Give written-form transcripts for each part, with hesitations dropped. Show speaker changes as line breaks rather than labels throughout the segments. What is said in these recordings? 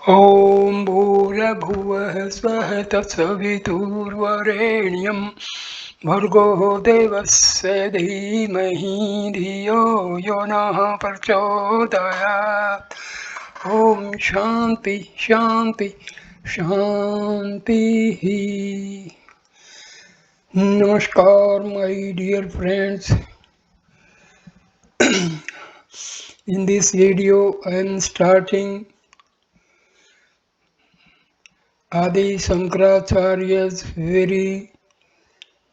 ॐ भूर्भुवः स्वः तत्सवितुर्वरेण्यं भर्गो देवस्य धीमहि धियो यो नः प्रचोदयात्। ॐ शान्ति शान्ति शान्तिः. Namaskar, my dear friends. In this video, I am starting Adi Shankaracharya's very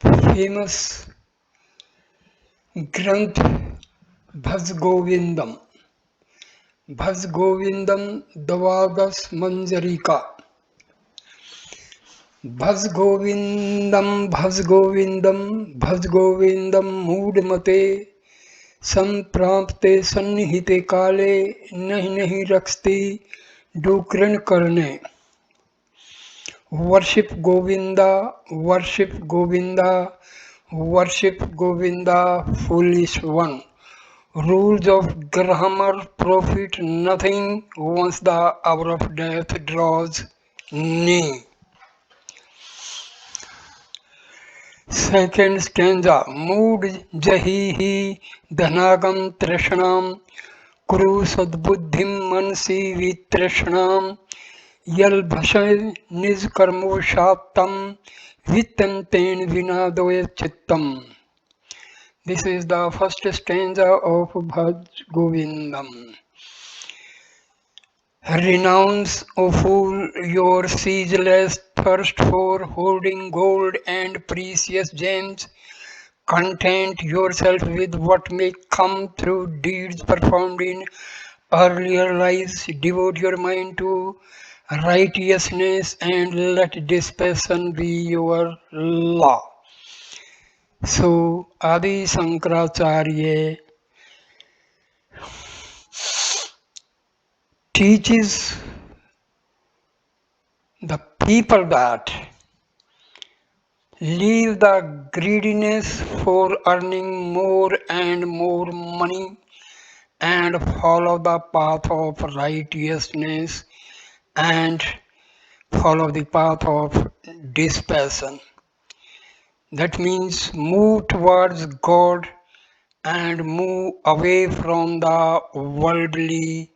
famous Granth Bhajagovindam. Bhajagovindam Dvadas Manjarika. Bhajagovindam Bhajagovindam Bhajagovindam Moodhamathe संप्राप्ते सन्निहिते काले नहीं नहीं रखती डुकरण करने. Worship Govinda, worship Govinda, worship Govinda, foolish one. Rules of grammar profit nothing once the hour of death draws near. Second stanza. Mood jahihi dhanagam trishnam kuru sadbuddhim mansi vitrishnam yal bhashay niz karmo shaptam vittanten vinadoya chittam. This is the first stanza of Bhaj Govindam. Renounce, O fool, your ceaseless thirst for hoarding gold and precious gems. Content yourself with what may come through deeds performed in earlier lives. Devote your mind to righteousness and let dispassion be your law. So, Adi Shankaracharya teaches the people that leave the greediness for earning more and more money and follow the path of righteousness and follow the path of dispassion. That means move towards God and move away from the worldly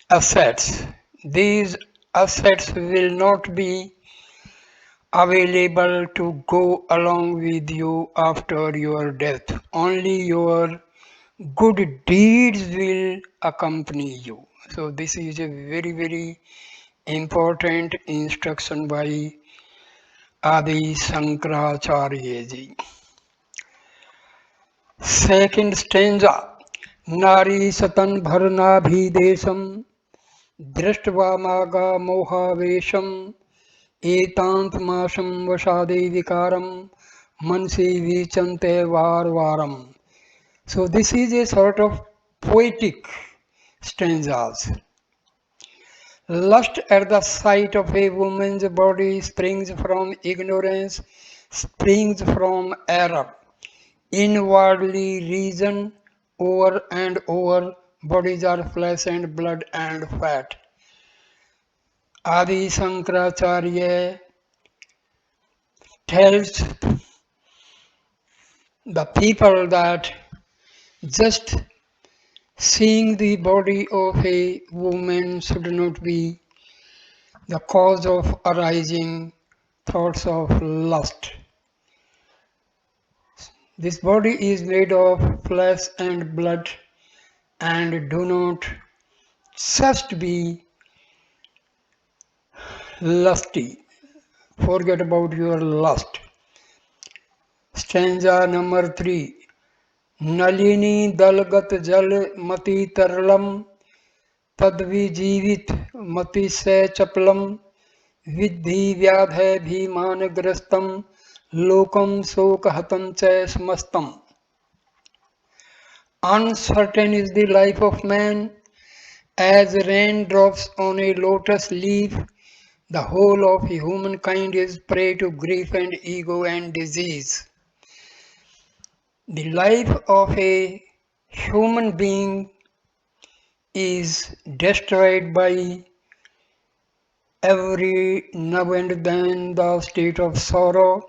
assets. These assets will not be available to go along with you after your death. Only your good deeds will accompany you. So this is a very, very important instruction by Adi Shankaracharya ji. Second stanza. Nari satan bharna bhidesam दृष्ट्वा मागा मोहावेशम एतांत माशम वशादे विकारम मनसी विचंते वार warm. So this is a sort of poetic stanzas. Lust at the sight of a woman's body springs from ignorance, springs from error. Inwardly reason over and over, bodies are flesh and blood and fat. Adi Shankaracharya tells the people that just seeing the body of a woman should not be the cause of arising thoughts of lust. This body is made of flesh and blood, and do not just be lusty. Forget about your lust. Stanza number 3. Nalini dalgat jal mati tarlam तद्विजीवित मति से चपलम विद्धि व्याधे भीमानग्रस्तम लोकम शोकहतं च समस्तम. Uncertain is the life of man, as raindrops on a lotus leaf. The whole of humankind is prey to grief and ego and disease. The life of a human being is destroyed by every now and then the state of sorrow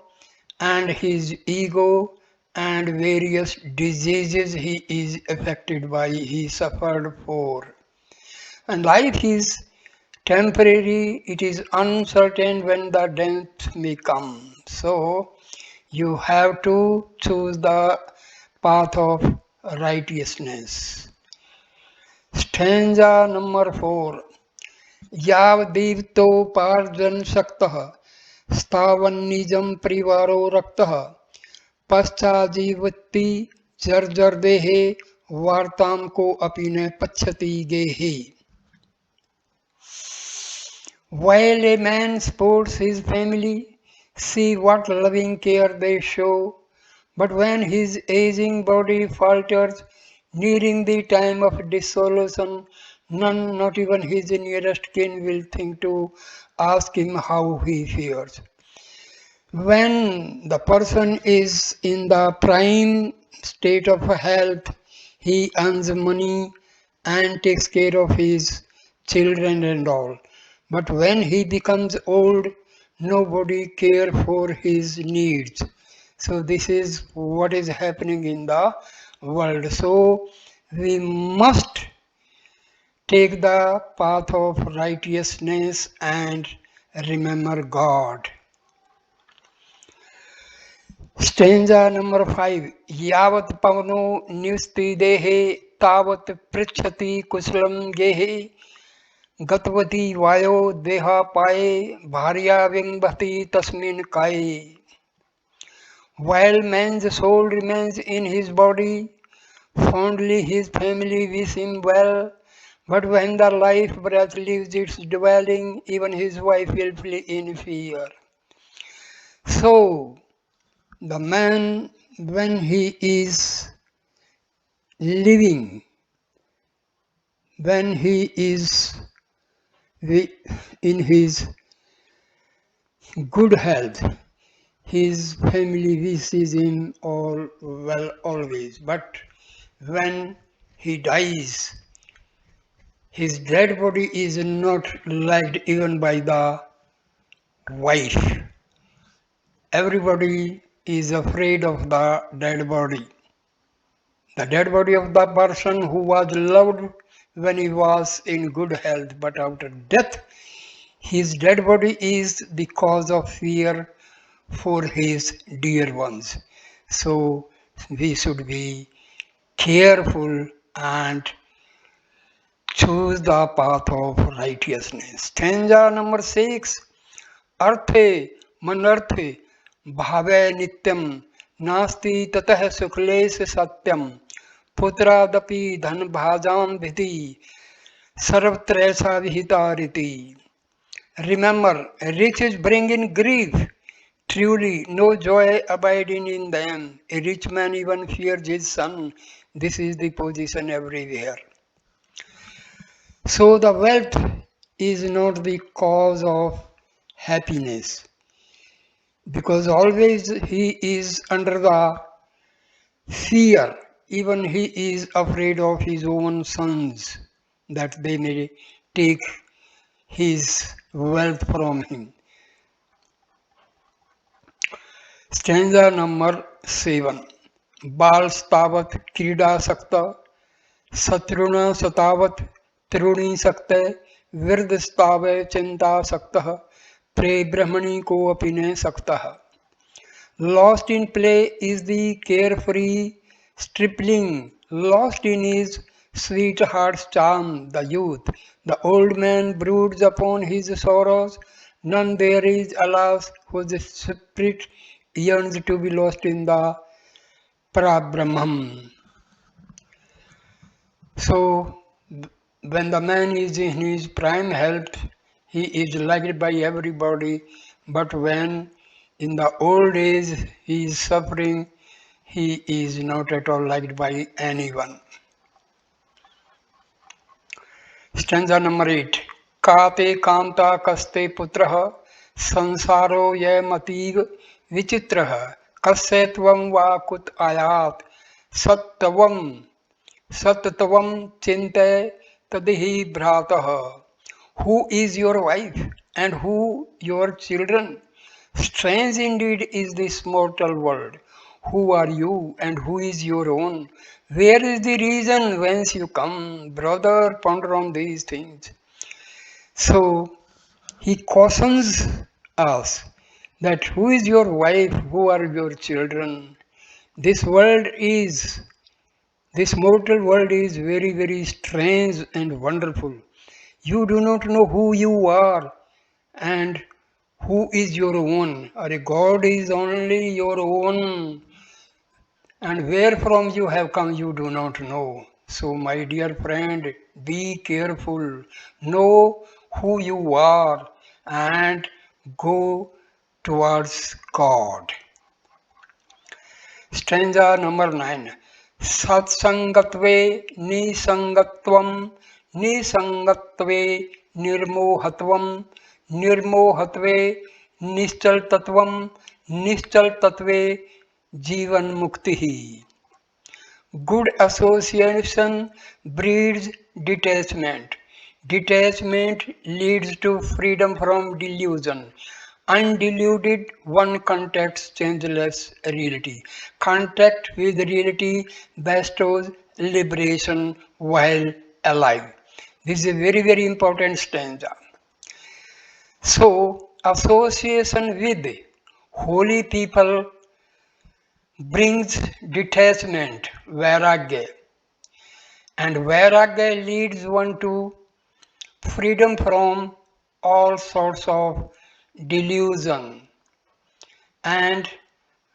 and his ego and various diseases he is affected by, he suffered for. And life is temporary, it is uncertain when the death may come. So you have to choose the path of righteousness. Stanza number 4. यावदीप्तोपार्जनशक्तः स्थावन्निजं परिवारो रक्तः पश्चाजीवति जर्जरदेहे वार्तां को अपि न पश्यति गेहे. While a man supports his family, see what loving care they show. But when his aging body falters, nearing the time of dissolution, none, not even his nearest kin, will think to ask him how he fares. When the person is in the prime state of health, he earns money and takes care of his children and all. But when he becomes old, nobody cares for his needs. So this is what is happening in the world. So we must take the path of righteousness and remember God. Stanza number 5. Yavat pavano nivsti dehe tavat pritchati kusalam gehe गतवती वायो देहा पाए भार्या विंबति तस्मिन् काये. While man's soul remains in his body, fondly his family wish him well, but when the life breath leaves its dwelling, even his wife will flee in fear. So, the man, when he is living, when he is in his good health, his family wishes him all well always. But when he dies, his dead body is not liked even by the wife. Everybody is afraid of the dead body. The dead body of the person who was loved when he was in good health, but after death, his dead body is the cause of fear for his dear ones. So we should be careful and choose the path of righteousness. Stanza number 6. Arthe manarthe bhave nityam nasti tatah sukles satyam putradapi dhan bhajam vidhi sarvatra vihita riti. Remember, riches bring in grief. Truly, no joy abiding in them. A rich man even fears his son. This is the position everywhere. So the wealth is not the cause of happiness, because always he is under the fear. Even he is afraid of his own sons, that they may take his wealth from him. Stanza number 7. बाल स्तावत क्रीडा सकता शत्रुण सतावत तरुणी सकते वृद्ध स्तावे चिंता सकतः pray ब्रह्मणी को अपि न सकतः. Lost in play is the carefree stripling, lost in his sweetheart's charm, the youth. The old man broods upon his sorrows, none there is, alas, whose spirit yearns to be lost in the Parabrahman. So, when the man is in his prime health, he is liked by everybody, but when in the old age he is suffering, he is not at all liked by anyone. Stanza number 8. Kate kanta kaste putraha sansaro yamativ vichitraha kasya tvam va kut ayat Sattvam, Sattvam Chinte Tadihi Bhrataha. Who is your wife and who your children? Strange indeed is this mortal world. Who are you and who is your own? Where is the reason whence you come? Brother, ponder on these things. So he cautions us that who is your wife, who are your children? This world is, this mortal world is very, very strange and wonderful. You do not know who you are and who is your own. Or God is only your own, and where from you have come you do not know. So, my dear friend, be careful, know who you are, and go towards God. Stanza number 9. Satsangatve nisangatvam nisangatve nirmohatvam nirmohatve nischaltatvam nischaltatve jivan muktihi. Good association breeds detachment. Detachment leads to freedom from delusion. Undeluded one contacts changeless reality. Contact with reality bestows liberation while alive. This is a very, very important stanza. So, association with holy people brings detachment, vairagya, and vairagya leads one to freedom from all sorts of delusion. And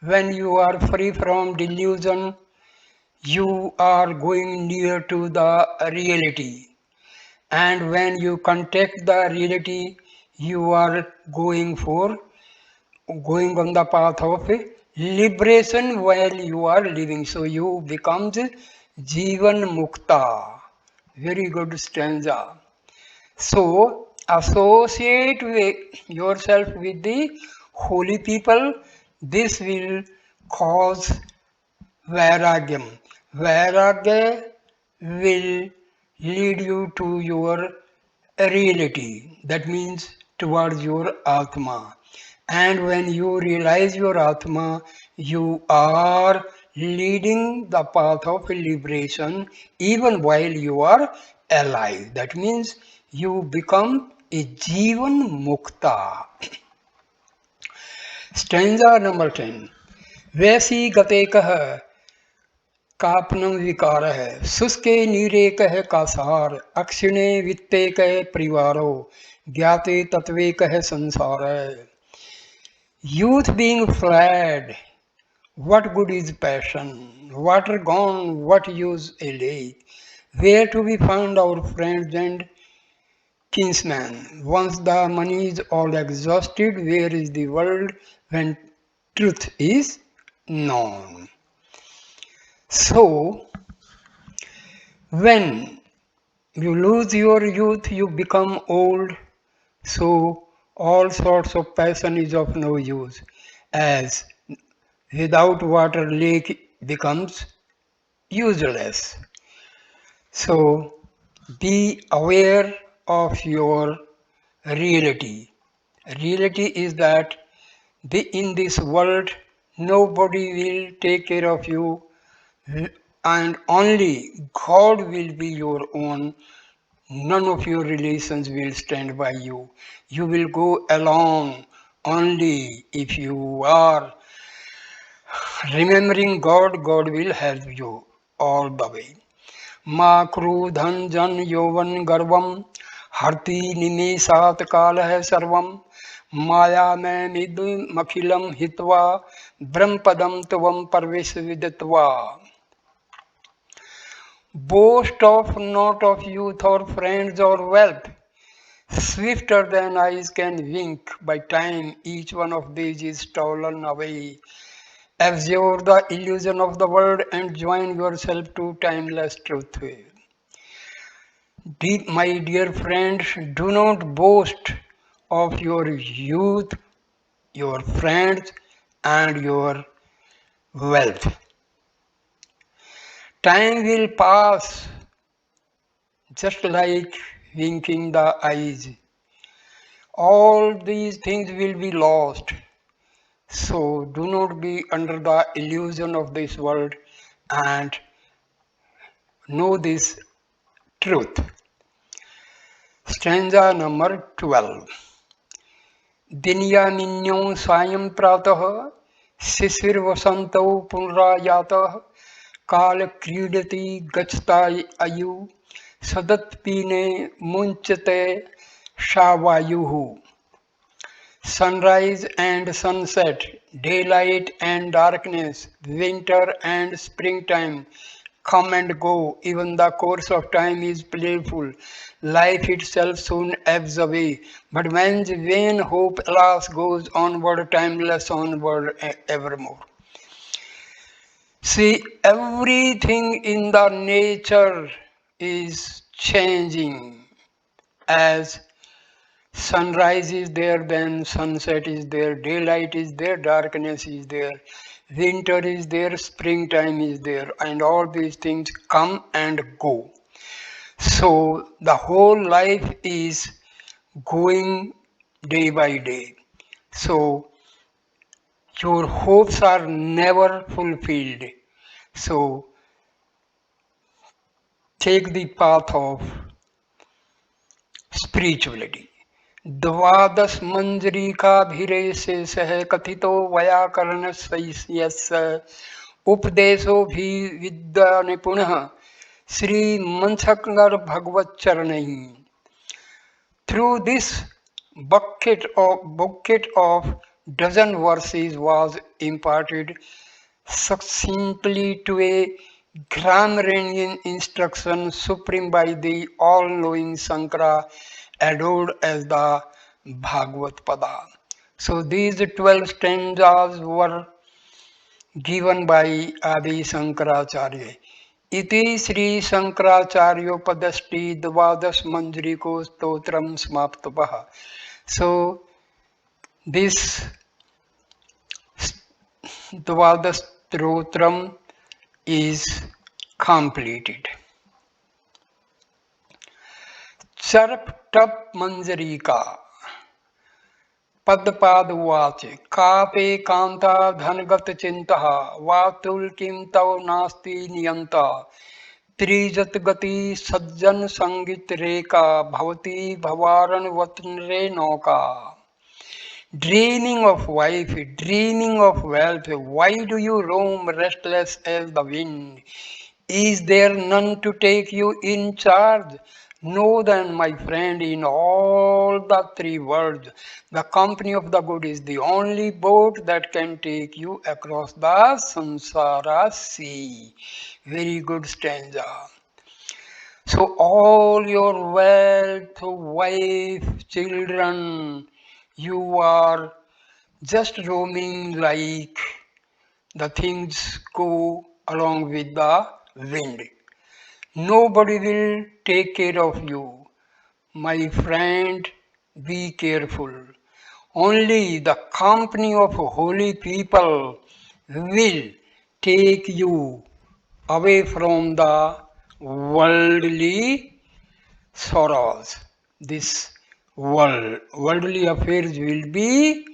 when you are free from delusion, you are going near to the reality. And when you contact the reality, you are going on the path of liberation while you are living. So you becomes Jivan Mukta. Very good stanza. So associate yourself with the holy people. This will cause vairagyam. Vairagya will lead you to your reality. That means towards your Atma. And when you realize your Atma, you are leading the path of liberation even while you are alive. That means you become a Jivan Mukta. Stanza number 10. वैसी गते कह कापनम विकार है शुष्के नीरे कह कासार अक्षिणे वित्ते कह परिवारो ज्ञाते तत्वे कह संसार youth being fled what good is passion water gone what use a lake where to be found our friends and kinsmen once the money is all exhausted where is the world when truth is known. So when you lose your youth, you become old. So all sorts of passion is of no use, as without water lake becomes useless. So be aware of your reality. Reality is that in this world nobody will take care of you and only God will be your own. None of your relations will stand by you. You will go alone only if you are remembering God, God will help you all the way. Ma krudhan jan yovan garvam harti निमेषात काल है सर्वम माया में मिद मखिलम हित्वा ब्रह्म पदम तवम परवेश विदित्वा. Boast of not of youth or friends or wealth. Swifter than eyes can wink, by time each one of these is stolen away. Abjure the illusion of the world and join yourself to timeless truth. My dear friends, do not boast of your youth, your friends, and your wealth. Time will pass just like winking the eyes. All these things will be lost. So do not be under the illusion of this world and know this truth. Stanza number 12. दिन्यानिन्यो सायं प्रातः शिशिरवसन्तौ पुनरायातः काल क्रीडति गच्छता आयु सदत्पीने मुञ्चते शावायुः. Sunrise and sunset, daylight and darkness, winter and springtime come and go. Even the course of time is playful. Life itself soon ebbs away. But man's vain hope, alas, goes onward, timeless onward evermore. See, everything in the nature is changing. As sunrise is there, then sunset is there, daylight is there, darkness is there, winter is there, springtime is there, and all these things come and go. So the whole life is going day by day. So your hopes are never fulfilled. So take the path of spirituality. द्वादश मंजरीकाभिरेशे सह कथितो वैयाकरण यस्य उपदेशो भी विद्या निपुणः श्री मंसकर भगवत चरणैः. Through this bouquet of dozen verses was imparted succinctly to a grammarian instruction supreme by the all-knowing Sankara, adored as the Bhagavad Pada. So these 12 stanzas were given by Adi Shankaracharya. इति श्री शंकराचार्योपदष्टि द्वादश मंजरीको स्तोत्रम समाप्तः. So this द्वादश स्तोत्रम is completed. चरप टप मंजरीका पदपाद वाच कापे कांता धनगत चिंता वातुल किम तव नास्ति नियंता त्रिजत गति सज्जन संगीत रेका भवती भवारन वतनरे नौका. Dreaming of wife, dreaming of wealth, why do you roam restless as the wind? Is there none to take you in charge? Know then, my friend, in all the three worlds, the company of the good is the only boat that can take you across the samsara sea. Very good stanza. So all your wealth, wife, children, you are just roaming like the things go along with the wind. Nobody will take care of you. My friend, be careful. Only the company of holy people will take you away from the worldly sorrows. This worldly affairs will be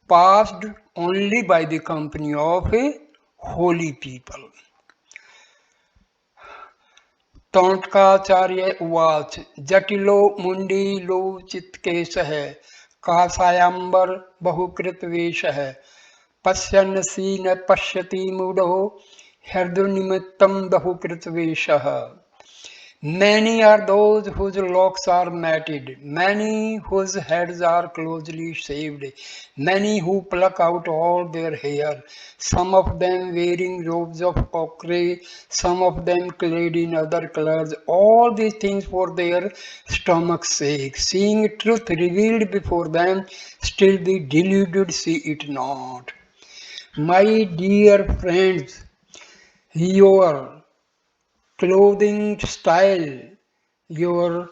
passed only by the company of holy people. Totakacharya उवाच जटिलो मुंडीलो चित्केशः काषायाम्बर बहुकृतवेषः पश्यन्नसी न पश्यति मूढो हृदयनिमित्तं बहुकृतवेषः. Many are those whose locks are matted, many whose heads are closely shaved, many who pluck out all their hair, some of them wearing robes of ochre, some of them clad in other colors, all these things for their stomach's sake. Seeing truth revealed before them, still the deluded see it not. My dear friends, your clothing style, your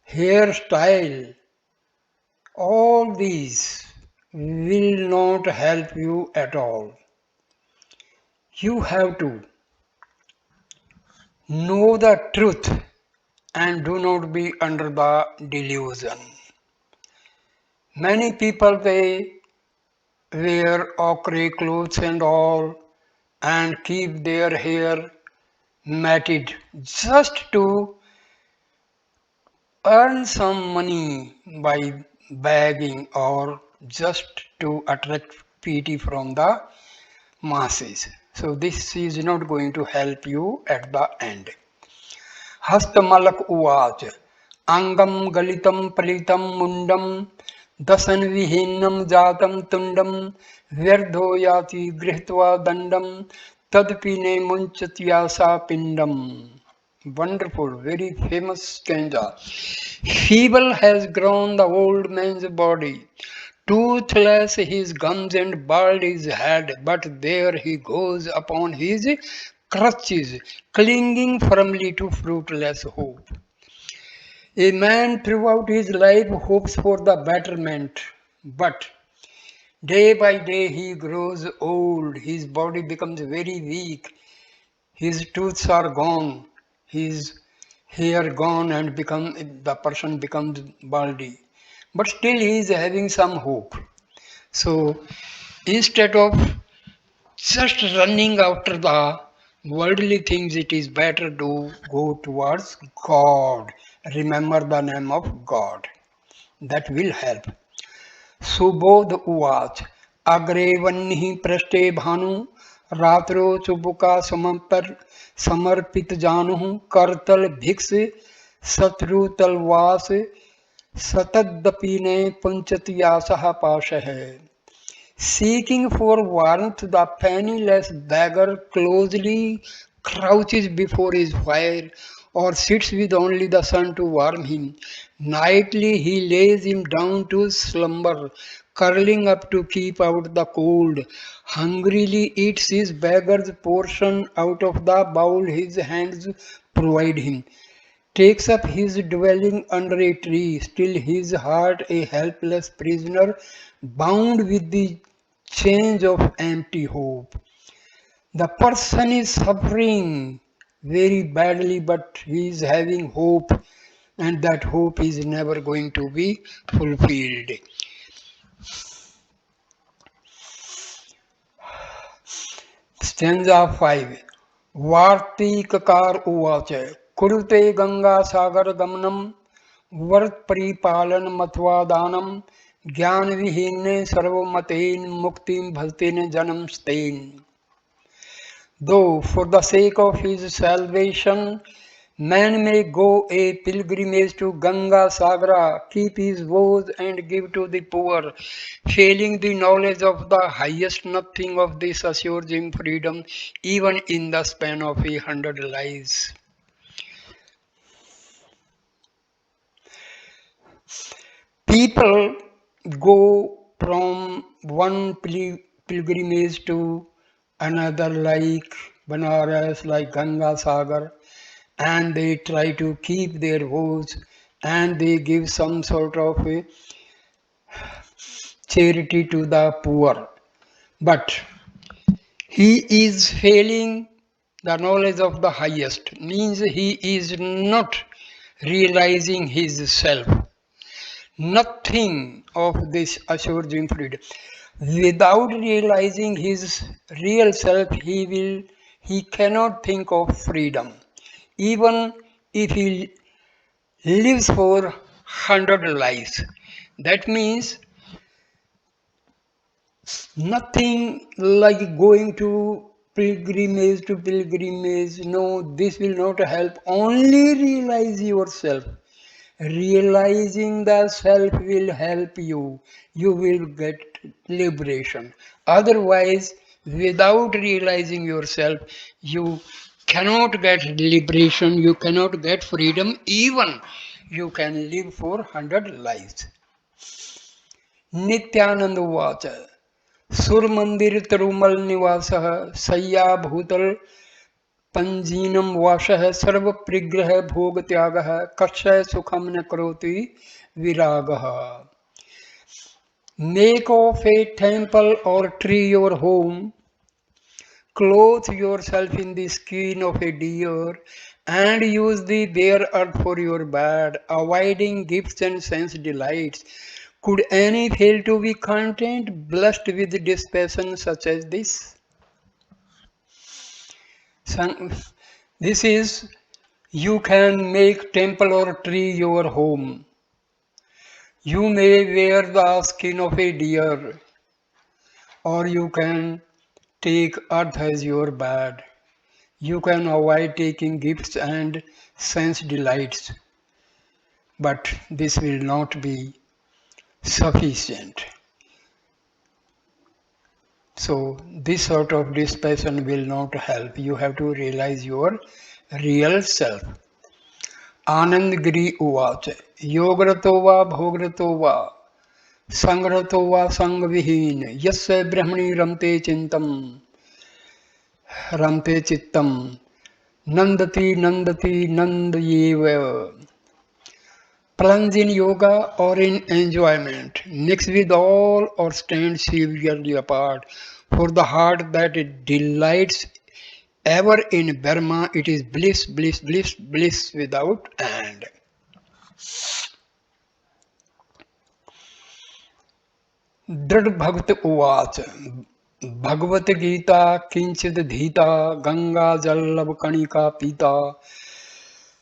hairstyle, all these will not help you at all. You have to Know the truth and do not be under the delusion. Many people they wear ochre clothes and all and keep their hair matted just to earn some money by begging or just to attract pity from the masses. So this is not going to help you at the end. हस्तमलक उवाच अंगम गलितं पलितं मुंडम दशन विहीनम जातम तुंडम व्यर्धो याति गृहीत्वा दंडम तदपि ने मुंचत्यासा पिंडम. Wonderful, very famous stanza. Feeble has grown the old man's body, toothless his gums and bald his head, but there he goes upon his crutches, clinging firmly to fruitless hope. A man throughout his life hopes for the betterment, but day by day he grows old, his body becomes very weak, his tooths are gone, his hair gone, and the person becomes baldy. But still he is having some hope. So instead of just running after the worldly things, it is better to go towards God. Remember the name of God. That will help. Subodh उवाच अग्रे वह्नि पृष्ठे भानु रात्रो चुबुका समपर समर्पित जानु करतल भिक्ष शत्रु तलवास सतदपि ने पुंचति आशा पाश है. Seeking for warmth, the penniless beggar closely crouches before his fire or sits with only the sun to warm him. Nightly he lays him down to slumber, curling up to keep out the cold. Hungrily eats his beggar's portion out of the bowl his hands provide him. Takes up his dwelling under a tree, still his heart a helpless prisoner, bound with the chains of empty hope. The person is suffering very badly, but he is having hope, and that hope is never going to be fulfilled. Stanza 5. Vartikakar uvacha Kurute Ganga Sagar Gamnam Vart Paripalan Matvadanam Gyan Vihine Sarvamatein Muktim Bhaltene Janam Stain. Though for the sake of his salvation, man may go a pilgrimage to Ganga Sagra, keep his vows and give to the poor, failing the knowledge of the highest nothing of this assures him freedom, even in the span of 100 lives. People go from one pilgrimage to another, like Benares, like Ganga Sagar, and they try to keep their vows and they give some sort of a charity to the poor. But he is failing the knowledge of the highest, means he is not realizing his self. Nothing of this assures him freedom. Without realizing his real self, he cannot think of freedom. Even if he lives for 100 lives. That means nothing like going to pilgrimage. No, this will not help. Only realize yourself. Realizing the self will help you. You will get liberation. Otherwise, without realizing yourself, you cannot get liberation, you cannot get freedom, even you can live for 100 lives. Nityanand उवाच सुर मंदिर तरुमल निवास सय्या भूतल पंजीनम वास सर्व परिग्रह भोग त्याग कक्षय सुखम न करोति विराग. Make of a temple or tree your home, clothe yourself in the skin of a deer, and use the bare earth for your bed, avoiding gifts and sense delights. Could any fail to be content, blessed with dispassion such as this? Son- This is, you can make temple or tree your home. You may wear the skin of a deer, or you can take earth as your bed. You can avoid taking gifts and sense delights, but this will not be sufficient. So, this sort of dispassion will not help. You have to realize your real self. Anandgiri Uvacha Yograto va bhograto va संग्रतो वा संगविहीन यस्य ब्रह्मणि रमते चित्तम नंदति नंदति नंदयेव. Plunge in yoga or in enjoyment, mix with all or stand severely apart. For the heart that it delights ever in Burma, it is bliss, bliss, bliss, bliss without end. दृढ़ भक्त उवाच भगवत गीता किंचिद धीता गंगा जल्लभ कणिका पीता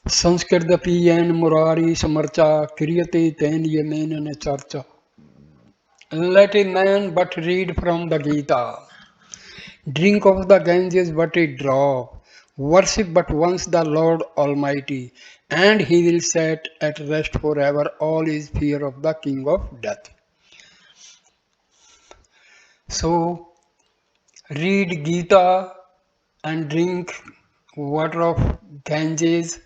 संस्कृत पियन मुरारी समर्चा क्रियते तेन यमेन न चर्चा. Let a man but read from the Gita, drink of the Ganges but a drop, worship but once the Lord Almighty, and he will set at rest forever all his fear of the King of Death. So, read Gita and drink water of Ganges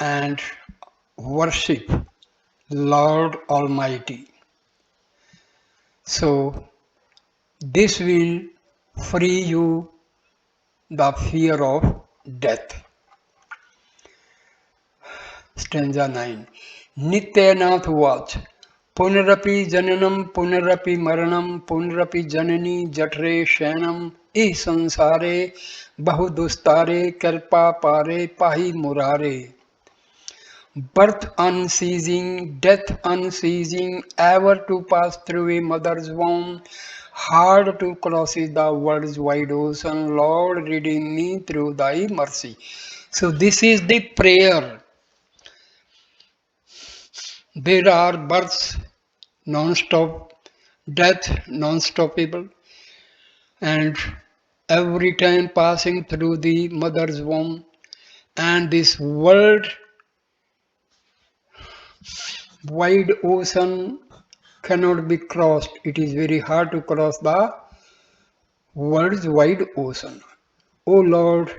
and worship Lord Almighty. So, this will free you the fear of death. Stanza 9. Nityanath Vach Punarapi Jananam Punarapi Maranam Punarapi Janani Jatre Shanam I Sansare Bahudustare Karpa Pare Pahi Murare. Birth unceasing, death unceasing, ever to pass through a mother's womb, hard to cross the world's wide ocean. Lord, redeem me through thy mercy. So, this is the prayer. There are births non-stop, death non-stoppable, and every time passing through the mother's womb, and this world wide ocean cannot be crossed. It is very hard to cross the world's wide ocean. O Lord,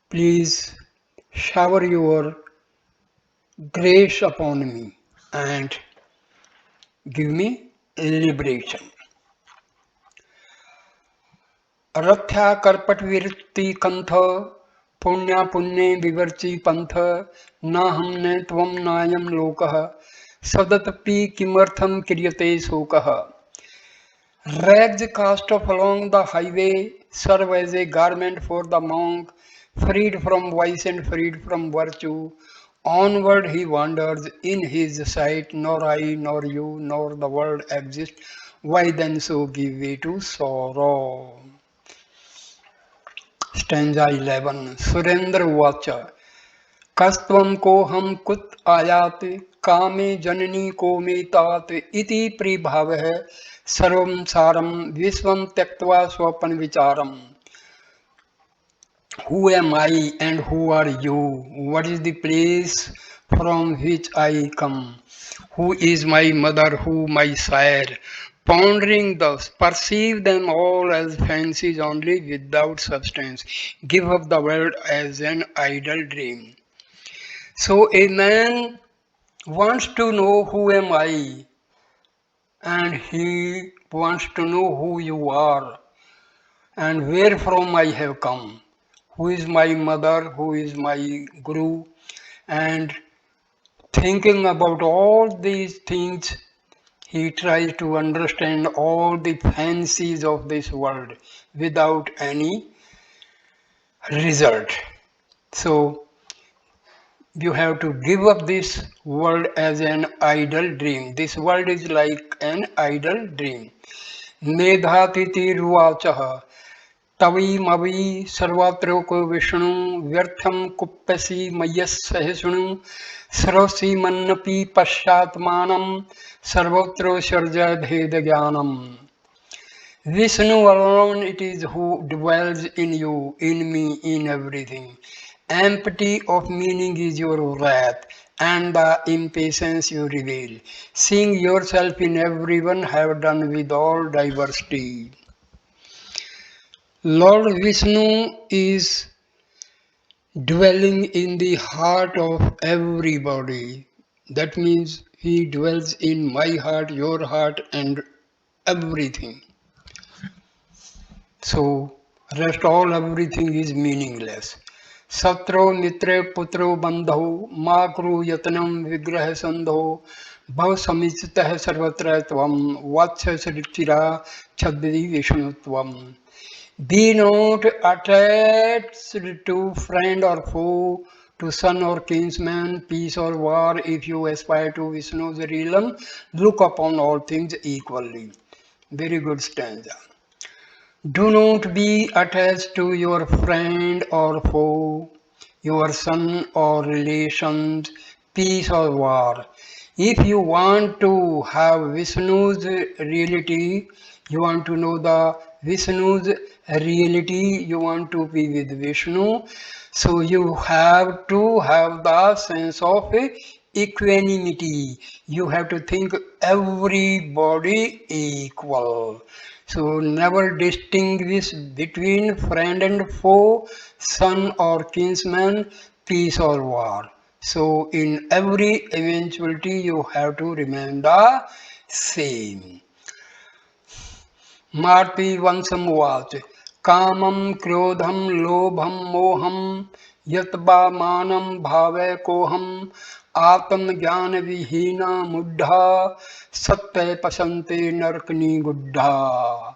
please shower your grace upon me and give me liberation. रथ्या करपट विरक्ति कंथ पुण्या पुण्ये विवर्ची पंथ न हमने त्वम नायम लोकः सदतपि किमर्थम क्रियते शोकः. Rags cast off along the highway serve as a garment for the monk, freed from vice and freed from virtue. Onward he wanders in his sight, nor I, nor you, nor the world exist. Why then so give way to sorrow? Stanza 11. Surendra Vacha Kastvam ko ham kut ayat kame janani ko me tat iti pribhavah sarvam saram visvam tyaktva swapan vicharam. Who am I and who are you? What is the place from which I come? Who is my mother, who my sire? Pondering thus, perceive them all as fancies only without substance. Give up the world as an idle dream. So a man wants to know who am I, and he wants to know who you are and where from I have come. Who is my mother, who is my guru, and thinking about all these things, he tries to understand all the fancies of this world without any result. So you have to give up this world as an idle dream. This world is like an idle dream. Medhatitiruvachaha Tawi सर्वत्रोको Vishnu व्यर्थम कुप्यसि मय्यसहिष्णु सरोसि मन्नपि पश्चात्मानं सर्वत्र सर्जय भेद ज्ञानम. Vishnu alone it is who dwells in you, in me, in everything. Empty of meaning is your wrath and the impatience you reveal. Seeing yourself in everyone have done with all diversity. Lord Vishnu is dwelling in the heart of everybody. That means he dwells in my heart, your heart, and everything. So, rest all everything is meaningless. Satro mitre putro bandho makru yatnam vigraha sandho bhav samichitah sarvatra tvam vatsya sritira chadvi vishnutvam. Be not attached to friend or foe, to son or kinsman, peace or war. If you aspire to Vishnu's realm, look upon all things equally. Very good stanza. Do not be attached to your friend or foe, your son or relations, peace or war. If you want to have Vishnu's reality, you want to know the Vishnu's reality, you want to be with Vishnu, so you have to have the sense of equanimity. You have to think everybody equal. So never distinguish between friend and foe, son or kinsman, peace or war. So in every eventuality you have to remain the same. Marti Vansamuvac Kamam Krodham Lobham Moham Yatba Manam Bhave Koham Atam Jnana Vihina Muddha Satte Pasante Narkani Guddha.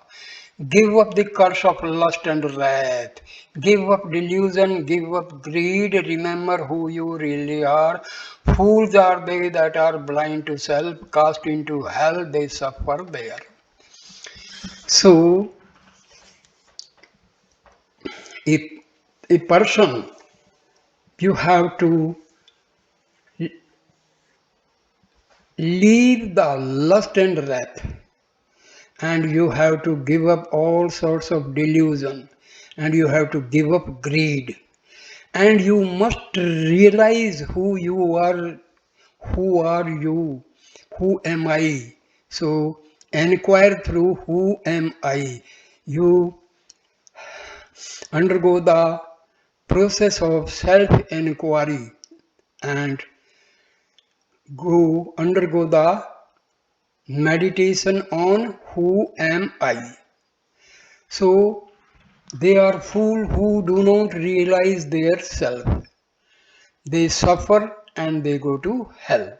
Give up the curse of lust and wrath. Give up delusion, give up greed. Remember who you really are. Fools are they that are blind to self, cast into hell, they suffer there. So, if a person, you have to leave the lust and wrath, and you have to give up all sorts of delusion, and you have to give up greed, and you must realize who you are. Who are you? Who am I? So inquire through who am I. You undergo the process of self-inquiry and undergo the meditation on who am I. So they are fools who do not realize their self. They suffer and they go to hell.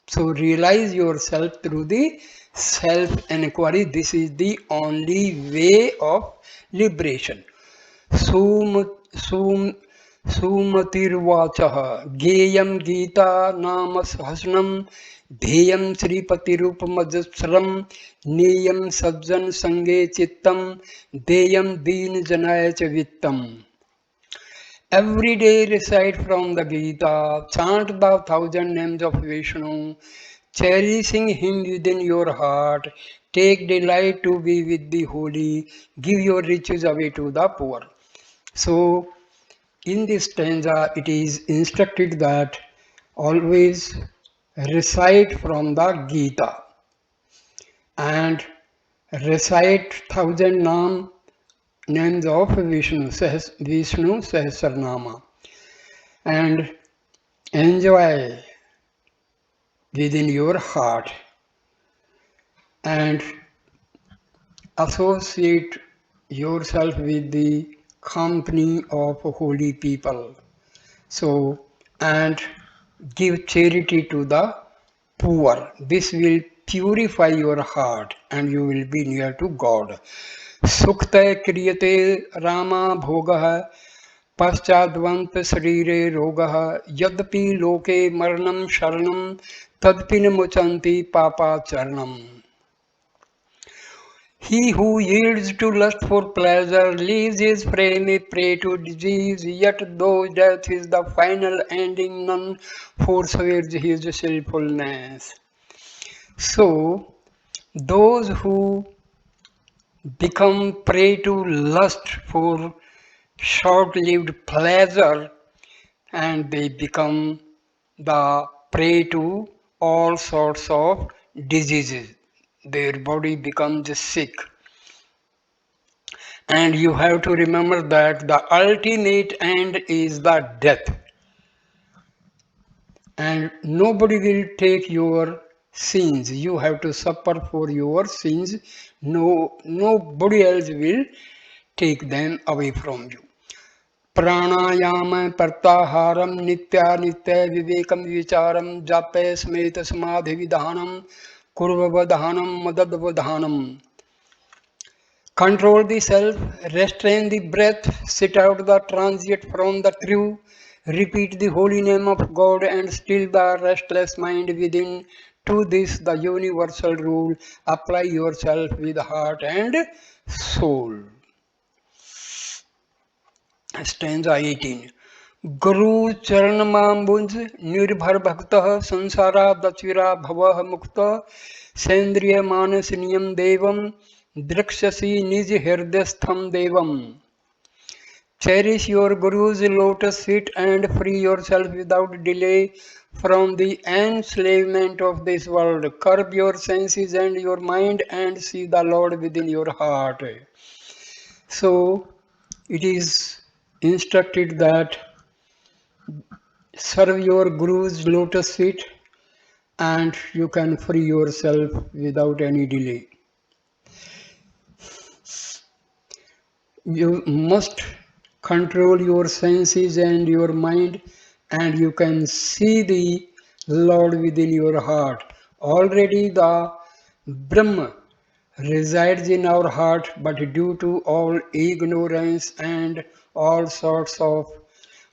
So realize yourself through the self-inquiry. This is the only way of liberation. Sumatirvachaha Geyam Gita Nama Sahasranam Dheyam Sripatirupamadsaram Neyam Sabjan Sange Chittam Deyam Deen Janaya Vittam. Every day recite from the Gita, chant the 1,000 names of Vishnu, cherishing him within your heart, take delight to be with the holy, give your riches away to the poor. So, in this stanza, it is instructed that always recite from the Gita and recite 1,000 names of Vishnu Sahasranama, and enjoy within your heart and associate yourself with the company of holy people. So, and give charity to the poor. This will purify your heart and you will be near to God. Sukhte kriyate Rama bhogah पश्चाद्वंत शरीरे रोगः यद्यपि लोके मरणं शरणं तदपि न मुचन्ति पापाचरणम्. He who yields to lust for pleasure leaves his frame a prey to disease, yet though death is the final ending, none forswears his sinfulness. So, those who become prey to lust for short-lived pleasure, and they become the prey to all sorts of diseases. Their body becomes sick. And you have to remember that the ultimate end is the death. And nobody will take your sins. You have to suffer for your sins. Nobody else will take them away from you. प्राणायाम प्रत्याहारम नित्यानित्य विवेकम विचारम जापे स्मेत समाधि विधानम कुर्ववधानम मददवधानम. Control the self, restrain the breath, sit out the transient from the true, repeat the holy name of God and still the restless mind within. To this the universal rule, apply yourself with heart and soul. Stanza 18. Guru Charanamambunj Nirbhar Bhaktah Sansara Dachira Bhavah Mukta Sendriya Manasiniyam Devam Drakshasi Nij Hirdestham Devam. Cherish your Guru's lotus feet and free yourself without delay from the enslavement of this world. Curb your senses and your mind and see the Lord within your heart. So, it is instructed that serve your Guru's lotus feet and you can free yourself without any delay. You must control your senses and your mind and you can see the Lord within your heart. Already the Brahma resides in our heart, but due to all ignorance and all sorts of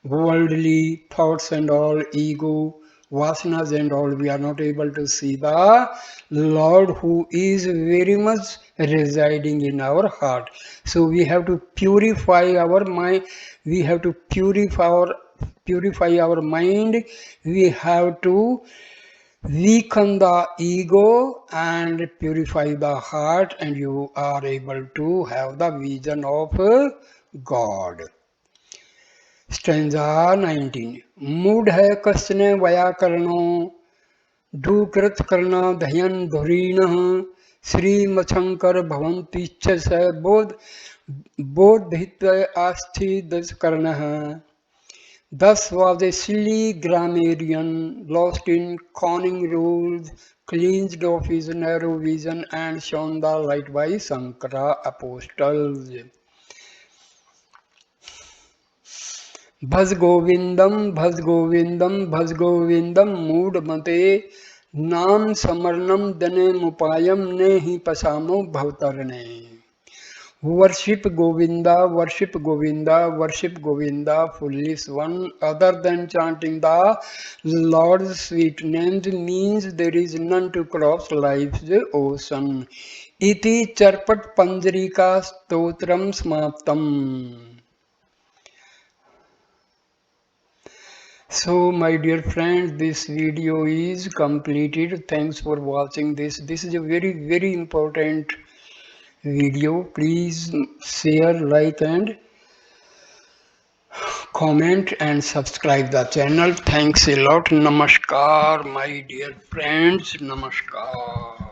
worldly thoughts and all ego, vasanas and all, we are not able to see the Lord who is very much residing in our heart. So we have to purify our mind, we have to purify our mind, we have to weaken the ego and purify the heart, and you are able to have the vision of God. Stanza 19. मूढ़ है कश्चन व्याकरणो ढूकृत करना धयन धुरीणः श्रीमशंकर भवन्ति च स बोधित्व आस्थित कर्णः. Thus was a silly grammarian, lost in conning rules, cleansed of his narrow vision and shown the light by Sankara apostles. Bhajagovindam, Bhajagovindam, Bhajagovindam, Moodhamathe, Nam Samarnam Dane Mupayam Nehi Pasamo Bhavtarane. Worship Govinda, worship Govinda, worship Govinda, foolish one. Other than chanting the Lord's sweet names means there is none to cross life's ocean. Iti Charpat Panjarika Stotram Smaptam. So my dear friends, this video is completed. Thanks for watching this. This is a very important video. Please share, like and comment and subscribe the channel. Thanks a lot. Namaskar my dear friends. Namaskar.